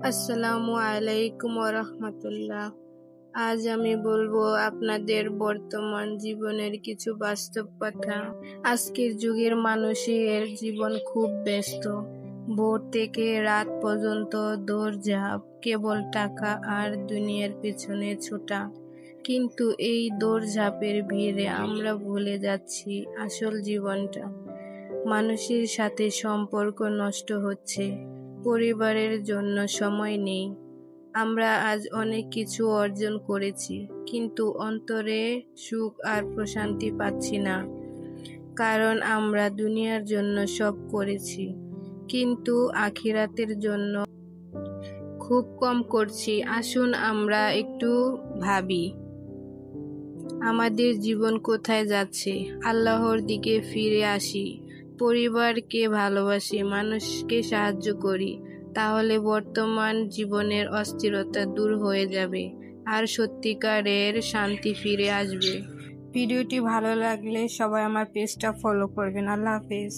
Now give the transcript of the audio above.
আসসালামু আলাইকুম রাহমাতুল্লাহ। আজ আমি বলবো আপনাদের বর্তমান জীবনের কিছু বাস্তব কথা। আজকের যুগের মানুষের জীবন খুব ব্যস্ত। ভোর থেকে রাত পর্যন্ত দৌড়ঝাঁপ, কেবল টাকা আর দুনিয়ার পেছনে ছোটা। কিন্তু এই দৌড়ঝাঁপের ভিড়ে আমরা ভুলে যাচ্ছি আসল জীবনটা। মানুষের সাথে সম্পর্ক নষ্ট হচ্ছে, পরিবারের জন্য সময় নেই। আমরা আজ অনেক কিছু অর্জন করেছি, কিন্তু অন্তরে সুখ আর প্রশান্তি পাচ্ছি না। কারণ আমরা দুনিয়ার জন্য সব করেছি, কিন্তু আখিরাতের জন্য খুব কম করছি। আসুন আমরা একটু ভাবি, আমাদের জীবন কোথায় যাচ্ছে? আল্লাহর দিকে ফিরে আসি, পরিবারকে ভালোবাসি, মানুষকে সাহায্য করি। তাহলে বর্তমান জীবনের অস্থিরতা দূর হয়ে যাবে আর সত্যিকারের শান্তি ফিরে আসবে। ভিডিওটি ভালো লাগলে সবাই আমার পেজটা ফলো করবেন। আল্লাহ হাফেজ।